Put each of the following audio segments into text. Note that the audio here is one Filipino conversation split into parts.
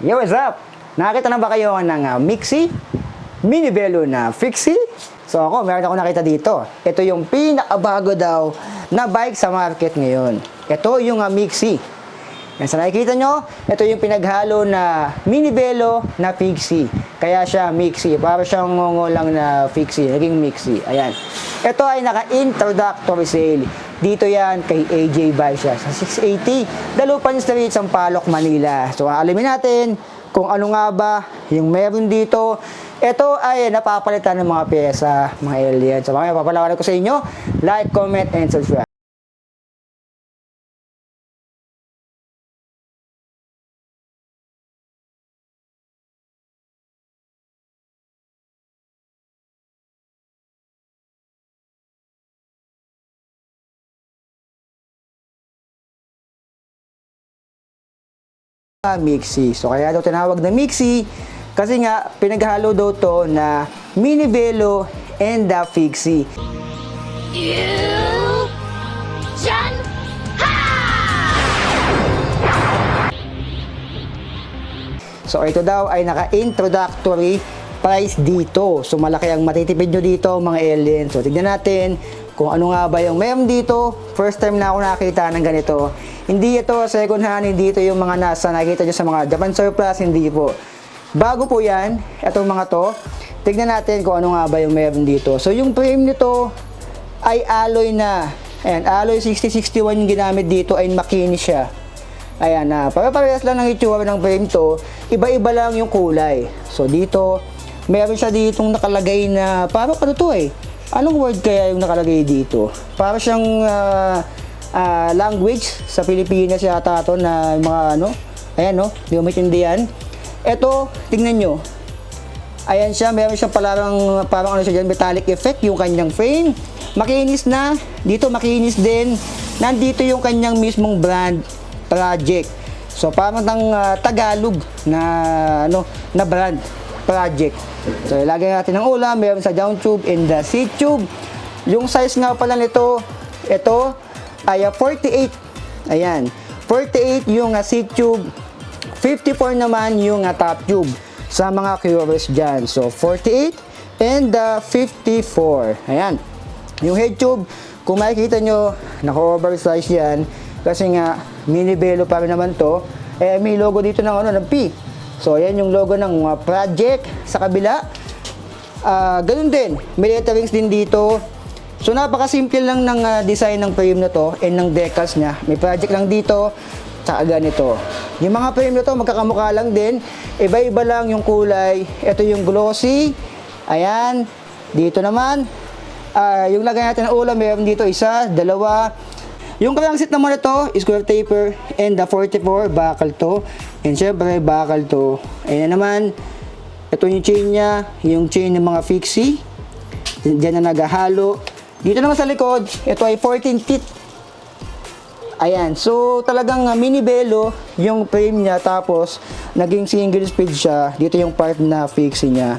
Yo, what's up? Nakakita na ba kayo ng Mixi? Mini Velo na Fixie? So ako, meron ako nakita dito. Ito yung pinakabago daw na bike sa market ngayon. Ito yung Mixi. Yan, sa nakikita nyo, ito yung pinaghalo na Mini Velo na Fixie. Kaya siya Mixi. Para siyang ngongo lang na Fixie. Naging Mixi. Ayan. Ito ay naka-introductory sale. Dito yan kay AJ Baisha sa 680 Dalupan Street, Sampaloc, Manila. So alamin natin kung ano nga ba yung meron dito. Ito ay napapalitan ng mga pyesa, mga alien. So mamaya papalawanan ko sa inyo. Like, comment, and subscribe. Mixi. So kaya daw tinawag na Mixi kasi nga pinaghalo daw to na Mini Velo and the Fixie. So ito daw ay naka-introductory price dito. So malaki ang matitipid nyo dito mga alien. So tignan natin kung ano nga ba yung meron dito. First time na ako nakita ng ganito. Hindi ito second hand, hindi ito yung mga nasa nakikita nyo sa mga Japan Surplus, hindi po. Bago po yan, itong mga to. Tignan natin kung ano nga ba yung meron dito. So yung frame nito ay alloy na. Ayan, alloy 6061 yung ginamit dito, ay makinis siya. Ayan na, pare-parehas lang ng itsura ng frame to. Iba-iba lang yung kulay. So dito, meron siya ditong nakalagay na, parang ano to eh. Anong word kaya yung nakalagay dito? Para siyang language sa Pilipinas yata ito na mga ano. Ayan no, di mo maintindihan. Ito, tingnan nyo. Ayan siya, meron siyang parang ano siya dyan, metallic effect yung kanyang frame. Makinis na. Dito makinis din. Nandito yung kanyang mismong brand, Project. So parang Tagalog na ano na brand, Project. So ilagay natin ng ulam, meron sa down tube and the seat tube. Yung size nga pala nito, ito ay 48. Ayan, 48 yung seat tube, 54 naman yung top tube sa mga curious dyan. So 48 and 54. Ayan, yung head tube, kung makikita nyo, naka-oversize yan kasi nga Mini Velo pa rin naman to. Eh may logo dito ng ano, ng P. So ayan yung logo ng Project sa kabila. Ganun din, may letterings din dito. So napakasimple lang ng design ng frame na to and ng decals niya. May Project lang dito, tsaka ganito. Yung mga frame na to magkakamukha lang din. Iba-iba lang yung kulay. Ito yung glossy. Ayan. Dito naman, yung lagay natin ng ulam, meron dito isa, dalawa. Yung kanyang seat naman ito, square taper and the 44, bakal to. And syempre, bakal to. Ayan naman, ito yung chain niya, yung chain ng mga fixie. Diyan na naghahalo. Dito naman sa likod, ito ay 14 teeth. Ayan, so talagang Mini Velo yung frame niya, tapos naging single speed siya. Dito yung part na fixie niya.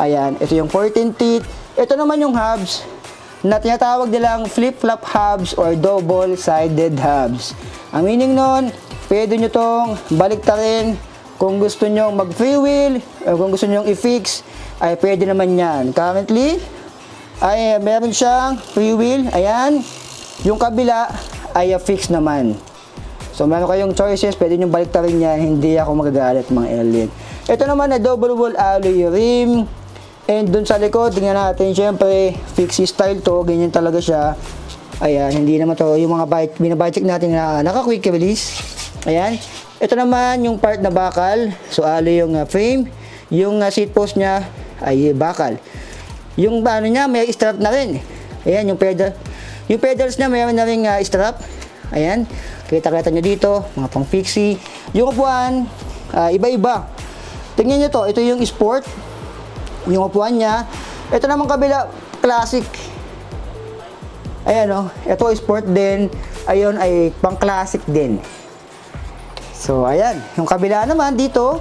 Ayan, ito yung 14 teeth. Ito naman yung hubs na tinatawag nilang flip-flop hubs or double-sided hubs. Ang meaning nun, pwede nyo tong baliktarin kung gusto nyo mag-free wheel o kung gusto nyo i-fix, ay pwede naman yan. Currently, ay meron siyang free wheel. Ayan, yung kabila ay fix naman. So meron kayong choices, pwede nyo baliktarin yan, hindi ako magagalit mga alien. Ito naman na double wall alloy rim. And dun sa likod, tingnan natin, syempre, fixie style to, ganyan talaga siya. Ayan, hindi naman to, yung mga binabudget natin na naka-quick release. Ayan, ito naman yung part na bakal, so alloy yung frame, yung seat post niya ay bakal. Yung ano niya, may strap na rin. Ayan, yung pedals niya, mayroon na rin strap. Ayan, kita-kita nyo dito, mga pang fixie. Yung upuan, iba-iba. Tingnan nyo to, ito yung sport. Yung upuan niya. Ito naman kabila, classic. Ayan o, ito sport din. Ayun ay pang classic din. So ayan, yung kabila naman dito,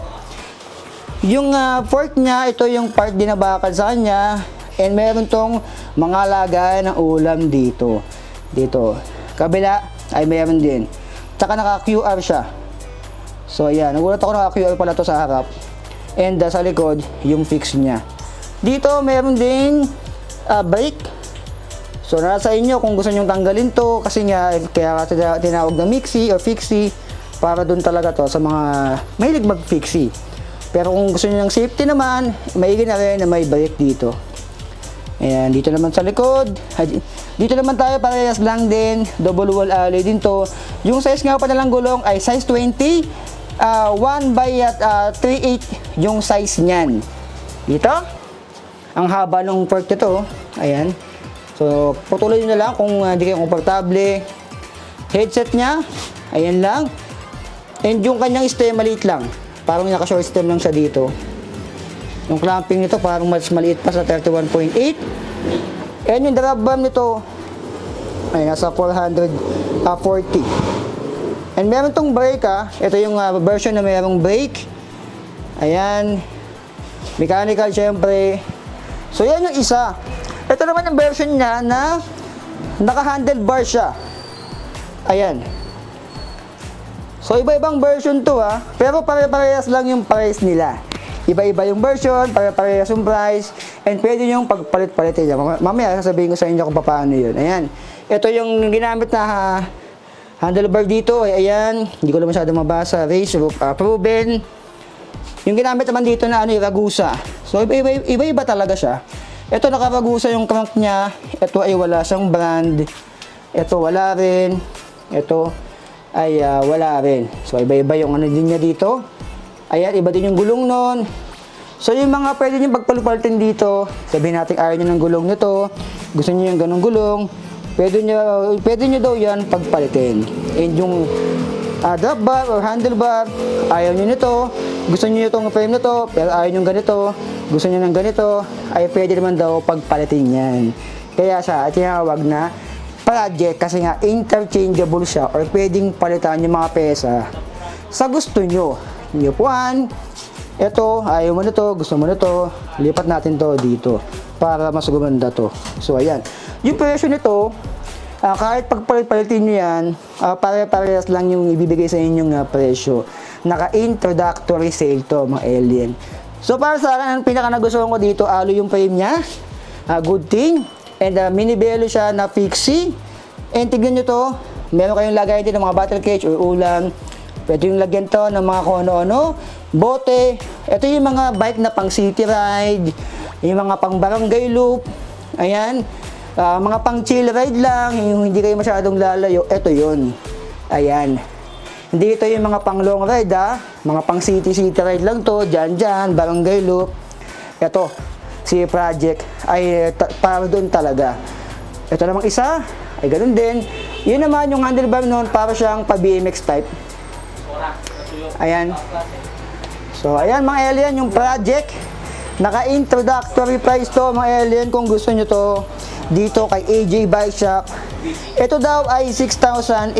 yung fork niya, ito yung part din na bakal sa kanya. And meron tong mga lagayan ng ulam dito. Dito, kabila ay meron din. Tsaka naka QR siya. So ayan, nagulat ako na QL pala to sa harap. And sa likod, yung fix niya. Dito, meron din brake. So nasa inyo kung gusto nyo tanggalin to, kasi nga, kaya tinawag na mixie or fixie, para dun talaga to sa mga mahilig mag-fixie. Pero kung gusto nyo ng safety naman, maigi na rin na may brake dito. Ayan, dito naman sa likod. Dito naman tayo, parehas lang din. Double wall alloy din to. Yung size nga pa nalang gulong ay size 20. 1/3/8 yung size niyan. Dito. Ang haba ng fork nito. Ayan. So, putuloy nyo na lang kung hindi kayo komportable. Headset niya. Ayan lang. And yung kanyang stem, maliit lang. Parang naka-short stem lang siya dito. Yung clamping nito parang mas maliit pa sa 31.8. And yung drop bar nito ay nasa 440. And meron tong brake ito yung version na mayroong brake. Ayan. Mechanical syempre. So yan yung isa. Ito naman yung version niya na naka-handlebar siya. Ayan. So iba-ibang version to pero pare-parehas lang yung price nila. Iba-iba yung version, pare-parehas yung price, and pwede nyo yung pagpalit-palitin niya. Mamaya sasabihin ko sa inyo kung paano yun. Ayan. Ito yung ginamit na handlebar dito. Ayan. Hindi ko lang masyado mabasa. Race roof proven. Yung ginamit naman dito na Ragusa. So iba-iba talaga siya. Ito naka-Ragusa yung crank niya. Ito ay wala siyang brand. Ito wala rin. Ito ay wala rin. So iba-iba yung din niya dito. Ayan, iba din yung gulong nun. So yung mga pwede nyo pagpalitin dito, sabihin natin ayaw nyo ng gulong nito, gusto nyo yung ganong gulong, pwede nyo daw yan pagpalitin. And yung drop bar or handlebar, ayaw nyo nito, gusto nyo itong frame nito, pero ayaw nyo ganito, gusto nyo ng ganito, ay pwede naman daw pagpalitin yan. Kaya siya, tinawag na project kasi nga interchangeable siya or pwedeng palitan yung mga pesa sa gusto nyo. Yung upuan, ito, ayaw mo nito, gusto mo nito, lipat natin to dito para mas gumanda to. So ayan, yung presyo nito, kahit pagpalit-palitin nyo yan, pare-parehas lang yung ibibigay sa inyong presyo. Naka-introductory sale to mga alien. So para sa akin, ang pinaka nagustuhan ko dito, alo yung frame niya, good thing, and mini bello siya na fixie. And tignan nyo to, meron kayong lagay din ng mga battle cage or ulam. Pwede yung lagyan to ng mga kung ano-ano, bote. Ito yung mga bike na pang city ride, yung mga pang barangay loop. Ayan. Mga pang chill ride lang, yung hindi kayo masyadong lalayo. Ito yun. Ayan. Hindi ito yung mga pang long ride mga pang city ride lang to. Dyan, barangay loop. Ito, si project ay para doon talaga. Ito namang isa, ay ganun din. Yun naman yung handlebar noon, para siyang pa BMX type. Ayan. So, ayan mga alien, yung project. Naka-introductory price to mga alien kung gusto nyo to dito kay AJ Bike Shop. Ito daw ay 6,800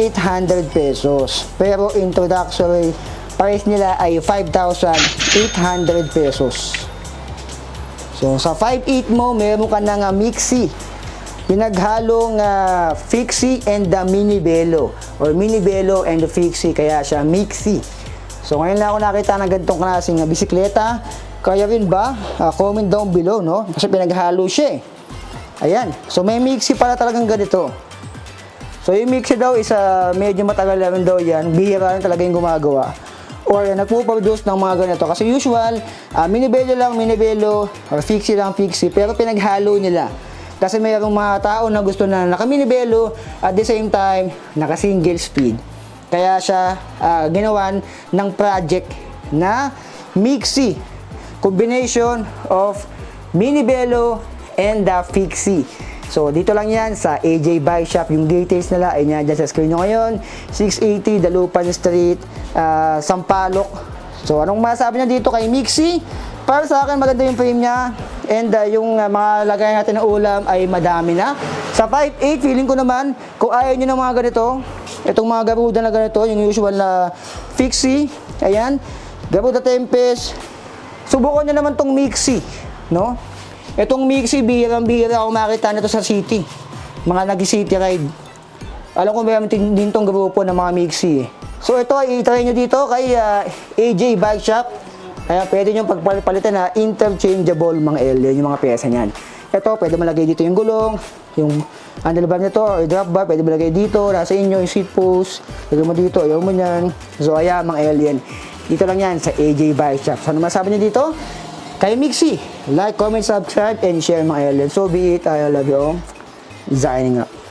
pesos. Pero introductory price nila ay 5,800 pesos. So, sa 5.8 mo, meron ka ng mixie. Pinaghalong fixie and the mini bello. Or mini bello and the fixie. Kaya siya mixie. So, ngayon lang ako nakita ng ganitong klaseng bisikleta. Kaya rin ba? Comment down below, no? Kasi pinaghalo siya Ayan. So, may mixie pala talagang ganito. So, yung mixie daw is medyo matagal na rin daw yan. Bihira rin talaga yung gumagawa. Or nagpo-produce ng mga ganito. Kasi usual, mini bello, or fixie lang fixie. Pero pinaghalo nila. Kasi mayroong mga tao na gusto na naka-mini bello at the same time, naka-single speed. Kaya siya ginawan ng project na mixie. Combination of mini bello and the fixie. So, dito lang yan sa AJ Bike Shop. Yung details nila ay dyan sa screen nyo ngayon. 680 Dalupan Street, Sampaloc. So, anong masasabi niya dito kay Mixie? Para sa akin, maganda yung frame niya. And yung mga lagay natin ng ulam ay madami na. Sa 5.8, feeling ko naman, kung ayaw nyo ng mga ganito, itong mga Garuda na ganito, yung usual na fixie, ayan, Garuda Tempest, subukan nyo naman tong Mixie, no? Itong Mixie, bihirang-bihira ako makita nito sa city. Mga nag-city ride. Alam ko meron din tong grupo ng mga Mixie So ito ay i-try nyo dito kay AJ Bike Shop. Ayan, pwede nyo pagpalitan na interchangeable mga alien, yung mga pyesa niyan. Ito, pwede malagay dito yung gulong, yung handlebar nito or drop bar, pwede malagay dito, nasa inyo yung seat post, lagay mo dito, ayaw mo yan. So ayan mga alien, dito lang yan sa AJ Bike Shop. So ano masabi nyo dito? Kay Mixie, like, comment, subscribe, and share mga alien. So be it, I love you all. Signing up.